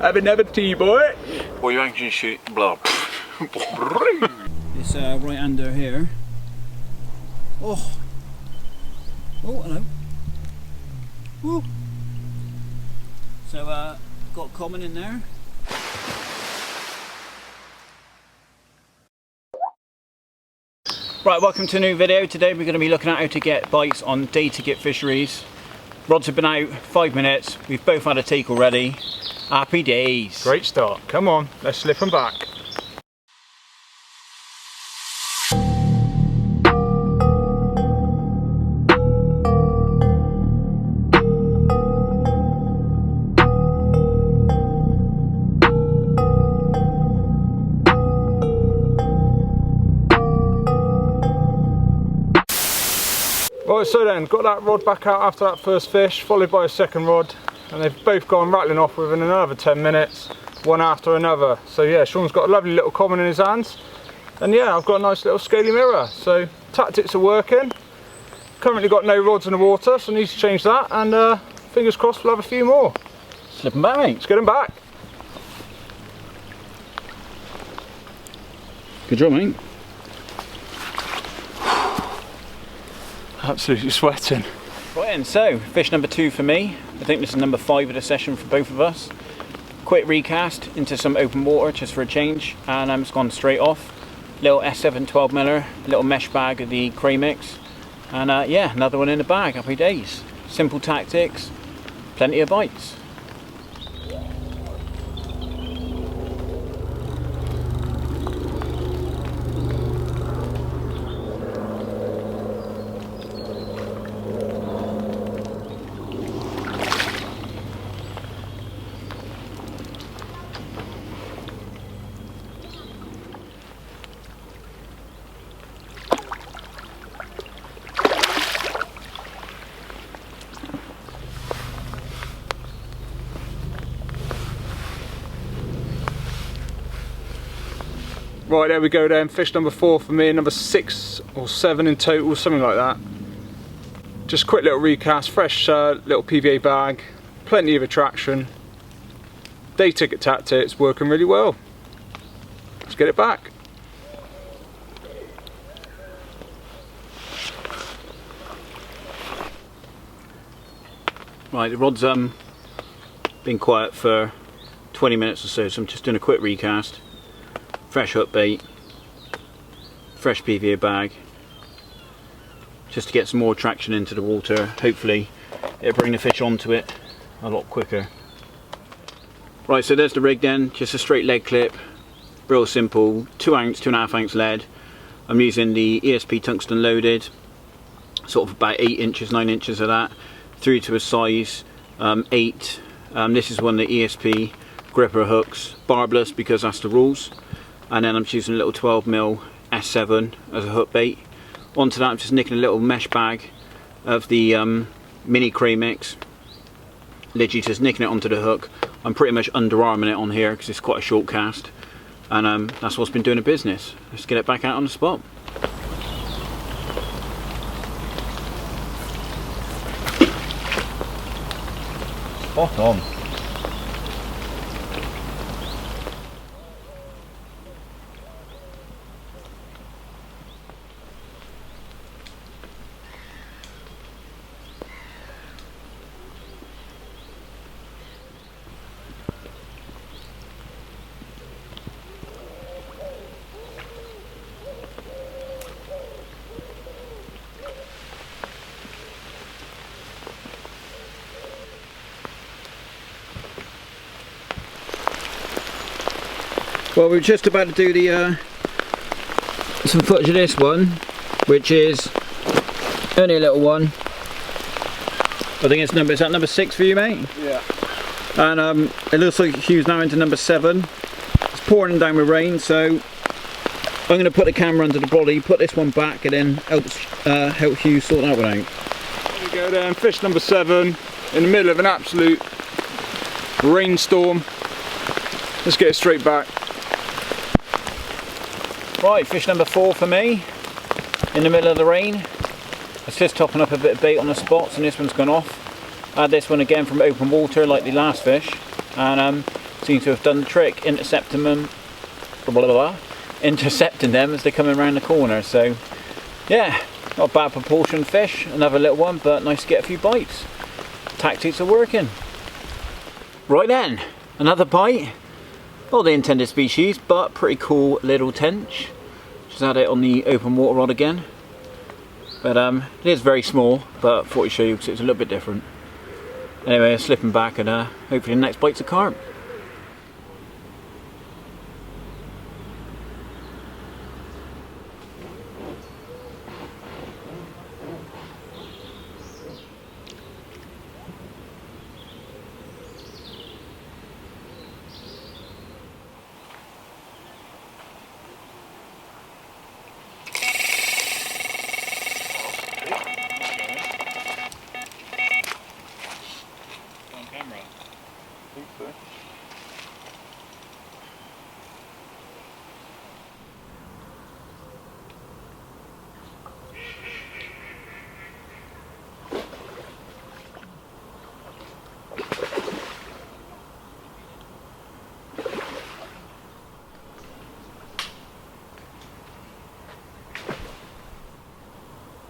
Have another tea, boy. Well, you actually shoot blow. It's right under here. Oh. Oh, hello. Woo. So, got common in there. Right, welcome to a new video. Today we're going to be looking at how to get bites on day ticket fisheries. Rods have been out 5 minutes. We've both had a take already. Happy days. Great start. Come on, let's slip them back. Right, so then, got that rod back out after that first fish, followed by a second rod, and they've both gone rattling off within another 10 minutes, one after another. So yeah, Sean's got a lovely little common in his hands, and yeah, I've got a nice little scaly mirror, so tactics are working. Currently got no rods in the water, so I need to change that, and fingers crossed we'll have a few more. Slip them back, mate. Let's get them back. Good job, mate. Absolutely sweating. Right, and so fish number 2 for me. I think this is number 5 of the session for both of us. Quick recast into some open water just for a change, and I'm just gone straight off. Little S7 12 miller, little mesh bag of the cray mix, and yeah, another one in the bag. Happy days. Simple tactics, plenty of bites. Right, there we go then, fish number 4 for me, number 6 or 7 in total, something like that. Just quick little recast, fresh little PVA bag, plenty of attraction. Day ticket tactics working really well. Let's get it back. Right, the rod's been quiet for 20 minutes or so, so I'm just doing a quick recast. Fresh hook bait, fresh PVA bag, just to get some more traction into the water. Hopefully it'll bring the fish onto it a lot quicker. Right, so there's the rig then, just a straight lead clip, real simple, 2 ounce, 2.5 ounce lead. I'm using the ESP tungsten loaded, sort of about 8 inches, 9 inches of that, through to a size 8. This is one of the ESP gripper hooks, barbless because that's the rules. And then I'm just using a little 12mm S7 as a hook bait. Onto that I'm just nicking a little mesh bag of the mini cray mix. Literally just nicking it onto the hook. I'm pretty much underarming it on here because it's quite a short cast. And that's what's been doing the business. Let's get it back out on the spot. Spot on. Well, we're just about to do the some footage of this one, which is only a little one. I think it's is that number 6 for you, mate? Yeah. And it looks like Hugh's now into number 7. It's pouring down with rain, so I'm going to put the camera under the body, put this one back, and then help Hugh sort that one out. There we go then, fish number 7 in the middle of an absolute rainstorm. Let's get it straight back. Right, fish number 4 for me, in the middle of the rain. It's just topping up a bit of bait on the spots, and this one's gone off. I had this one again from open water like the last fish, and seems to have done the trick, intercepting them, intercepting them as they're coming around the corner. So yeah, not a bad proportion fish, another little one, but nice to get a few bites. Tactics are working. Right then, another bite. Not the intended species, but pretty cool little tench. Just had it on the open water rod again. But it is very small, but thought I'd show you because it's a little bit different. Anyway, slipping back, and hopefully the next bite's a carp.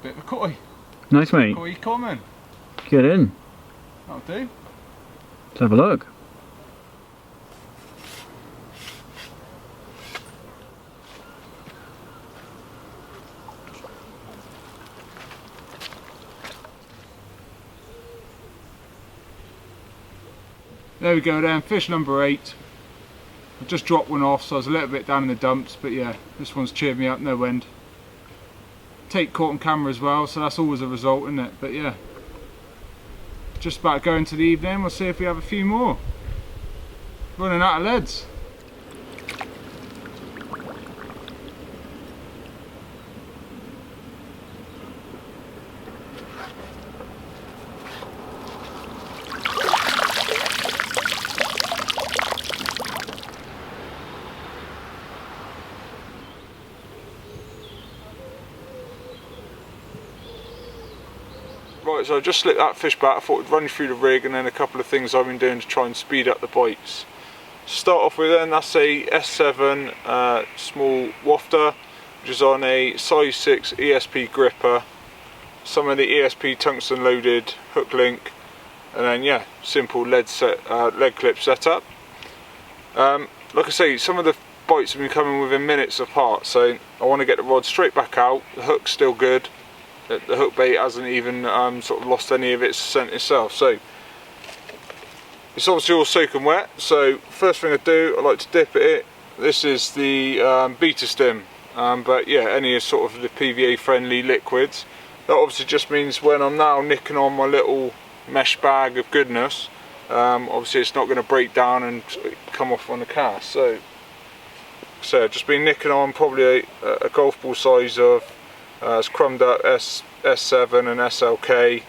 Bit of a koi. Nice, mate. Koi common. Get in. That'll do. Let's have a look. There we go then, fish number 8. I just dropped one off, so I was a little bit down in the dumps, but yeah, this one's cheered me up no end. Take caught on camera as well, so that's always a result, isn't it? But yeah, just about going to the evening. We'll see if we have a few more. Running out of leads. Right, so I just slipped that fish back. I thought I'd run you through the rig and then a couple of things I've been doing to try and speed up the bites. Start off with then, that's a S7 small wafter, which is on a size 6 ESP gripper. Some of the ESP tungsten loaded hook link, and then yeah, simple lead clip setup. Like I say, some of the bites have been coming within minutes apart, so I want to get the rod straight back out. The hook's still good. The hook bait hasn't even sort of lost any of its scent itself, so it's obviously all soaking wet. So first thing I do, I like to dip it. This is the beta stim, but yeah, any sort of the PVA friendly liquids. That obviously just means when I'm now nicking on my little mesh bag of goodness, obviously it's not going to break down and come off on the cast. So I've just been nicking on probably a golf ball size of it's crumbed up S7 and SLK,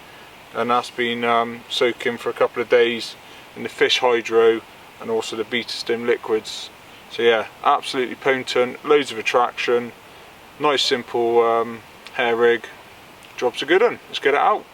and that's been soaking for a couple of days in the fish hydro and also the beta stim liquids. So yeah, absolutely potent, loads of attraction, nice simple hair rig. Job's a good one. Let's get it out.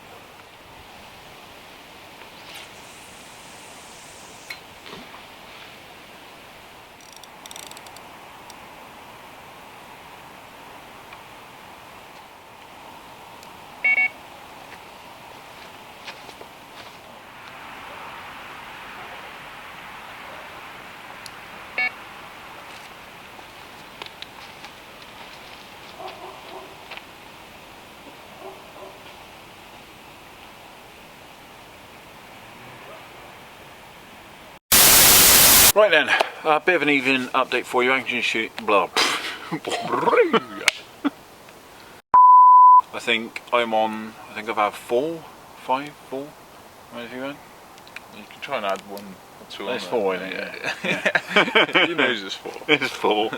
Right then, a bit of an evening update for you. Action shoot. Blah. I think I'm on. I think I've had 4, 5, 4. Where have you gone? You can try and add 1 or 2 on There's there. 4 in it. Yeah. He knows it's 4. It's 4.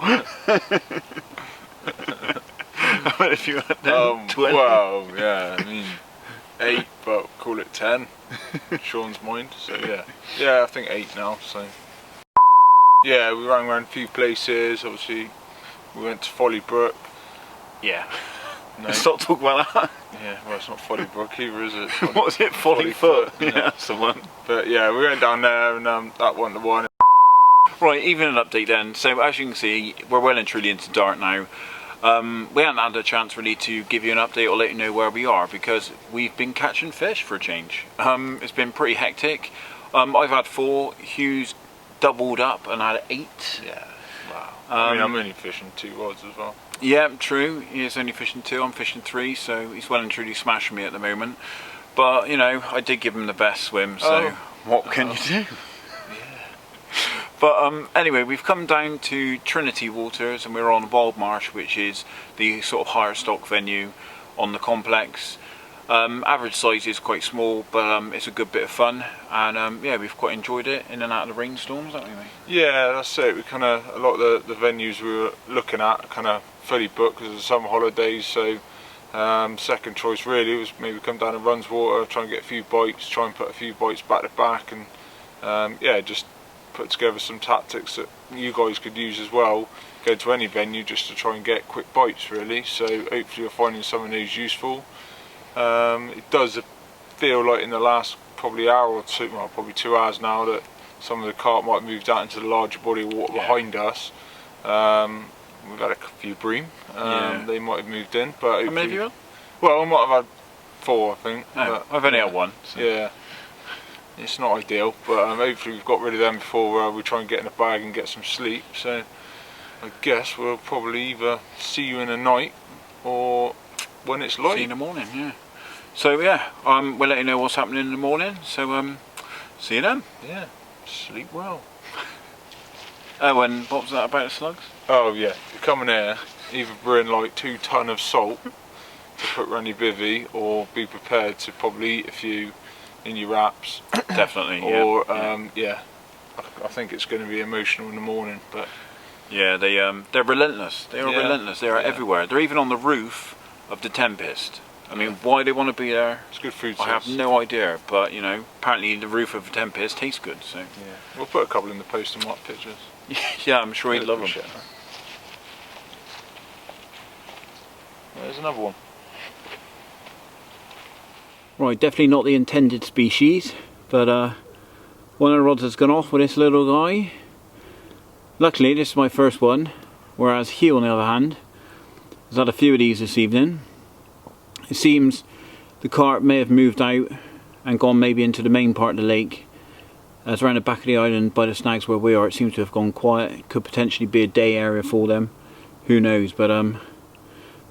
What have you had then? 20? Well, yeah, I mean 8, but call it 10. Sean's mind. So yeah, I think 8 now. So yeah, we ran around a few places. Obviously, we went to Folly Brook. Yeah. No. Stop talking about that. Yeah, well, it's not Folly Brook either, is it? What was it? Folly Foot. Yeah. Yeah, that's the one. But yeah, we went down there, and that wasn't the one. Right, even an update then. So as you can see, we're well and truly into dark now. We haven't had a chance really to give you an update or let you know where we are because we've been catching fish for a change. It's been pretty hectic. I've had 4, Hugh's doubled up and had 8. Yeah, wow. I mean, I'm only fishing 2 rods as well. Yeah, true. He's only fishing 2, I'm fishing 3, so he's well and truly smashing me at the moment. But, you know, I did give him the best swim, so what can you do? But anyway, we've come down to Trinity Waters and we're on Wildmarsh, which is the sort of higher stock venue on the complex. Average size is quite small, but it's a good bit of fun, and yeah, we've quite enjoyed it in and out of the rainstorms, haven't we, mate? Yeah, that's it. We kind of, a lot of the venues we were looking at kind of fully booked because of the summer holidays, so second choice really was maybe come down to Bridgwater, try and get a few bites, try and put a few bites back to back, and yeah, just put together some tactics that you guys could use as well, go to any venue just to try and get quick bites really, so hopefully you're finding some of those useful. It does feel like in the last probably hour or 2, well probably 2 hours now, that some of the carp might have moved out into the larger body of water behind us. We've had a few bream, they might have moved in, but how many have you had? Well, I might have had 4 I think. Oh, I've only had 1. So. Yeah. It's not ideal, but hopefully we've got rid of them before we try and get in a bag and get some sleep. So I guess we'll probably either see you in the night or when it's light. See you in the morning, yeah. So yeah, we'll let you know what's happening in the morning. So see you then. Yeah, sleep well. Oh, and what was that about the slugs? Oh yeah, you come in here, either bring like 2 ton of salt to put around your bivvy, or be prepared to probably eat a few in your wraps. Definitely, or yeah, I think it's going to be emotional in the morning, but yeah, they're relentless. They are relentless. They are everywhere. They're even on the roof of the Tempest. I mean, why they want to be there? It's good food. I have no idea, but you know, apparently the roof of the Tempest tastes good. So yeah, we'll put a couple in the post and mark pictures. Yeah, I'm sure he'd love them. There's another one. Right, definitely not the intended species, but one of the rods has gone off with this little guy. Luckily this is my first one, whereas Hugh on the other hand has had a few of these this evening. It seems the carp may have moved out and gone maybe into the main part of the lake, as around the back of the island by the snags where we are it seems to have gone quiet. It could potentially be a day area for them, who knows, but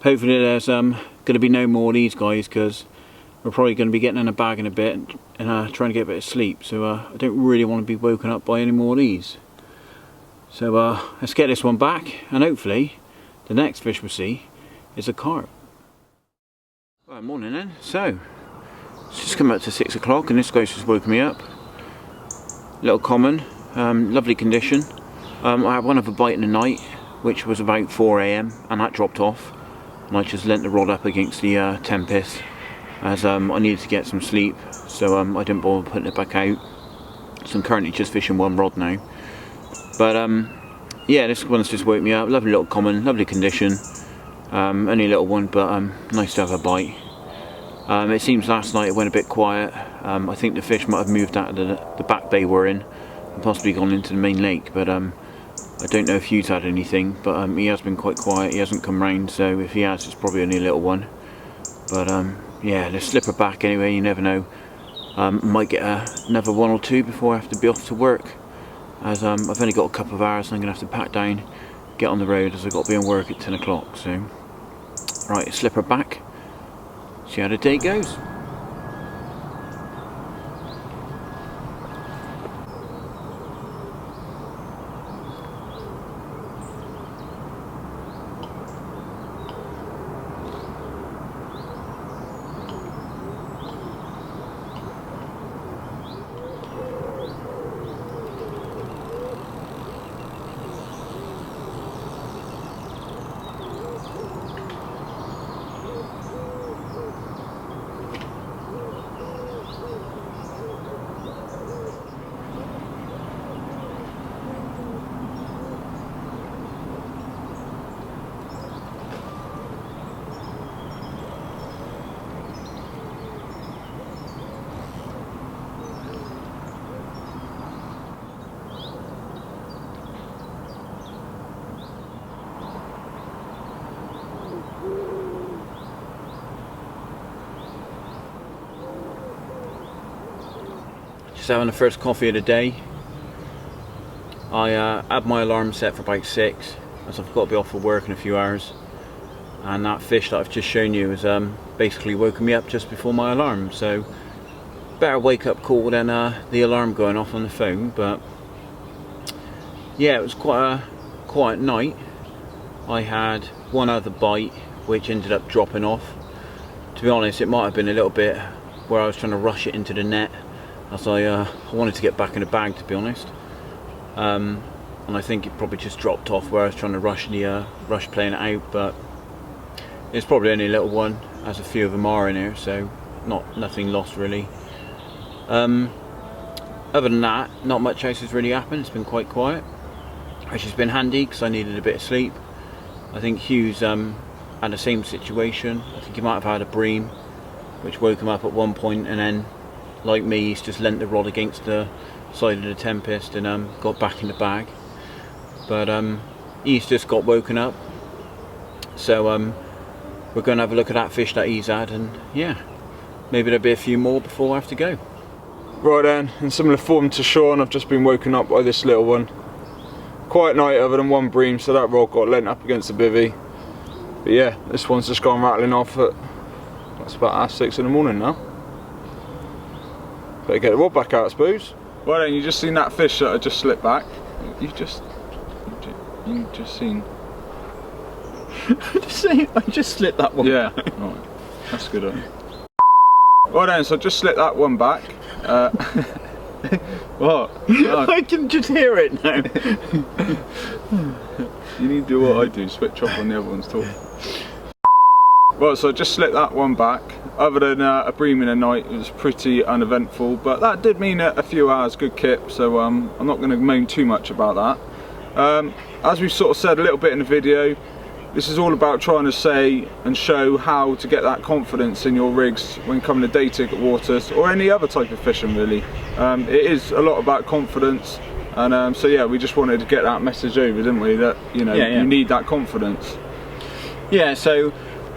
hopefully there's going to be no more of these guys, because we're probably going to be getting in a bag in a bit and trying to get a bit of sleep, so I don't really want to be woken up by any more of these. So let's get this one back, and hopefully the next fish we'll see is a carp. Well, morning then. So it's just come up to 6 o'clock and this guy's just woken me up. Little common, lovely condition. I had one other bite in the night, which was about 4 AM, and that dropped off, and I just leant the rod up against the Tempest, as I needed to get some sleep, so I didn't bother putting it back out. So I'm currently just fishing 1 rod now. But yeah, this one's just woke me up. Lovely little common, lovely condition. Only a little one, but nice to have a bite. It seems last night it went a bit quiet. I think the fish might have moved out of the back bay we're in and possibly gone into the main lake, but I don't know if Hugh's had anything, but he has been quite quiet. He hasn't come round, so if he has, it's probably only a little one. But yeah, let's slip her back anyway, you never know. Might get another 1 or 2 before I have to be off to work, as I've only got a couple of hours and I'm going to have to pack down, get on the road, as I've got to be on work at 10 o'clock. So right, slip her back, see how the day goes. Just having the first coffee of the day. I had my alarm set for about 6, as I've got to be off for work in a few hours, and that fish that I've just shown you has basically woken me up just before my alarm. So better wake up call than the alarm going off on the phone. But yeah, it was quite a quiet night. I had one other bite which ended up dropping off. To be honest, it might have been a little bit where I was trying to rush it into the net, as I wanted to get back in the bag, to be honest. And I think it probably just dropped off where I was trying to rush playing it out, but it's probably only a little one, as a few of them are in here, so nothing lost really. Other than that, not much else has really happened. It's been quite quiet, which has been handy because I needed a bit of sleep. I think Hugh's had the same situation. I think he might have had a bream which woke him up at one point, and then like me, he's just leant the rod against the side of the Tempest and got back in the bag. But he's just got woken up, so we're going to have a look at that fish that he's had, and yeah, maybe there'll be a few more before I have to go. Right then, in similar form to Sean, I've just been woken up by this little one. Quiet night other than one bream, so that rod got lent up against the bivvy. But yeah, this one's just gone rattling off at, that's about 6:30 in the morning now. Better get the rod back out, I suppose. Well then, you just seen that fish that I just slipped back. You just seen. I just slipped that one. Yeah, right. That's good. Well then, so I just slipped that one back. What? I can just hear it now. You need to do what I do, switch off when the other one's talking. Well, so I just slipped that one back. Other than a bream in the night, it was pretty uneventful, but that did mean a few hours good kip, so I'm not going to moan too much about that. As we've sort of said a little bit in the video, this is all about trying to say and show how to get that confidence in your rigs when coming to day ticket waters, or any other type of fishing really. It is a lot about confidence, and so yeah, we just wanted to get that message over, didn't we, that you know, you need that confidence. Yeah, so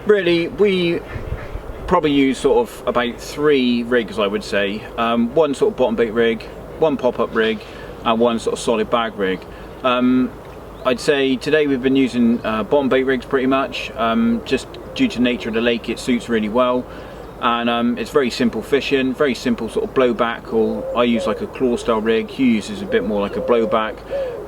really we probably use sort of about 3 rigs, I would say. One sort of bottom bait rig, one pop-up rig, and one sort of solid bag rig. I'd say today we've been using bottom bait rigs pretty much, just due to the nature of the lake. It suits really well, and it's very simple fishing, very simple sort of blowback, or I use like a claw style rig. Hugh uses a bit more like a blowback,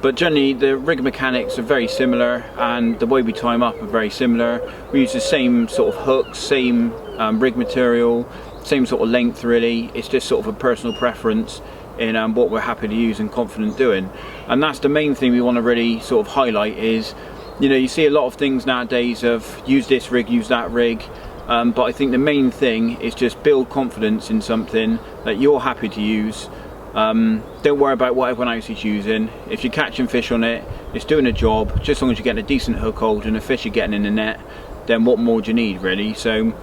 but generally the rig mechanics are very similar, and the way we tie them up are very similar. We use the same sort of hooks, same rig material, same sort of length really. It's just sort of a personal preference in what we're happy to use and confident doing, and that's the main thing we want to really sort of highlight. Is, you know, you see a lot of things nowadays of use this rig, use that rig, but I think the main thing is just build confidence in something that you're happy to use. Don't worry about what everyone else is using. If you're catching fish on it, it's doing a job. Just as long as you're getting a decent hook hold and the fish are getting in the net, then what more do you need really? So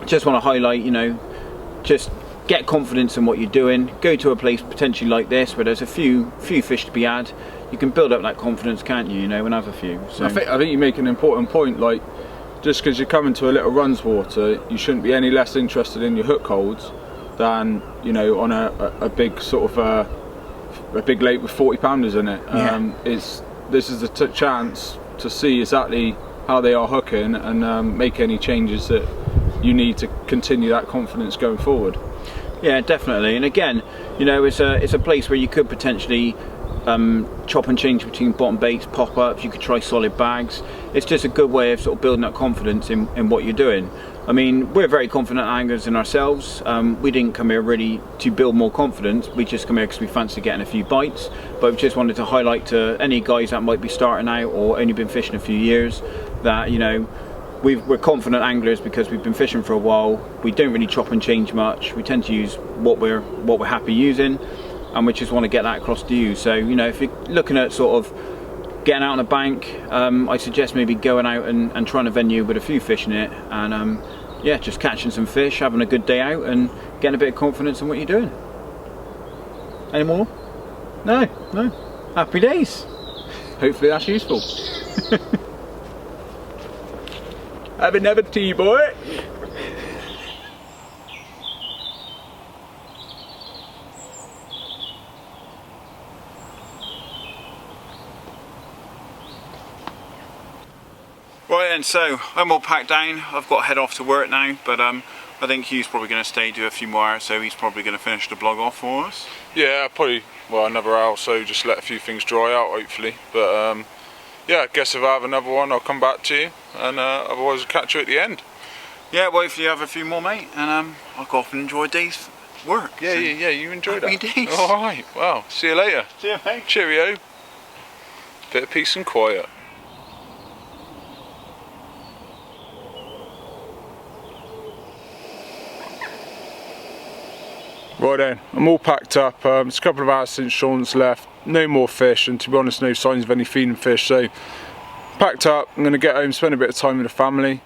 just want to highlight, you know, just get confidence in what you're doing. Go to a place potentially like this where there's a few fish to be had. You can build up that confidence, can't you? You know, and have a few. So I think you make an important point. Like, just because you're coming to a little runs water, you shouldn't be any less interested in your hook holds than, you know, on a big sort of a big lake with 40 pounders in it. This is the chance to see exactly how they are hooking and make any changes that you need to continue that confidence going forward. Yeah, definitely. And again, you know, it's a place where you could potentially chop and change between bottom baits, pop-ups. You could try solid bags. It's just a good way of sort of building that confidence in what you're doing. I mean, we're very confident anglers in ourselves. We didn't come here really to build more confidence. We just come here because we fancy getting a few bites. But we just wanted to highlight to any guys that might be starting out or only been fishing a few years that, you know, we're confident anglers because we've been fishing for a while. We don't really chop and change much. We tend to use what we're happy using, and we just want to get that across to you. So, you know, if you're looking at sort of getting out on a bank, I suggest maybe going out and trying a venue with a few fish in it, and yeah, just catching some fish, having a good day out, and getting a bit of confidence in what you're doing. Any more? No. Happy days. Hopefully that's useful. Have another tea, boy. Right then, so I'm all packed down. I've got to head off to work now, but I think Hugh's probably going to stay, do a few more hours, so he's probably going to finish the blog off for us. Yeah, probably, well, another hour or so, just let a few things dry out, hopefully. But yeah, I guess if I have another one, I'll come back to you, and otherwise I'll catch you at the end. Yeah, well, hopefully you have a few more, mate, and I'll go off and enjoy a day's work. Yeah, yeah, you enjoy that. Days. Alright, well, see you later. See you, mate. Cheerio. Bit of peace and quiet. Right then, I'm all packed up. It's a couple of hours since Sean's left. No more fish, and to be honest, no signs of any feeding fish. So, packed up. I'm going to get home, spend a bit of time with the family.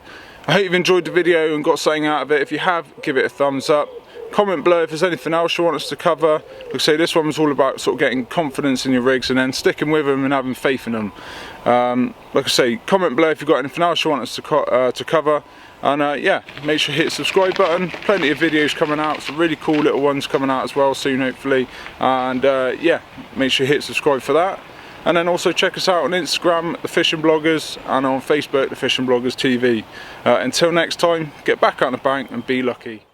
I hope you've enjoyed the video and got something out of it. If you have, give it a thumbs up. Comment below if there's anything else you want us to cover. Like I say, this one was all about sort of getting confidence in your rigs and then sticking with them and having faith in them. Like I say, comment below if you've got anything else you want us to cover. And yeah, make sure you hit the subscribe button. Plenty of videos coming out, some really cool little ones coming out as well soon, hopefully. And yeah, make sure you hit subscribe for that. And then also check us out on Instagram, The Fishing Bloggers, and on Facebook, The Fishing Bloggers TV. Until next time, get back out on the bank and be lucky.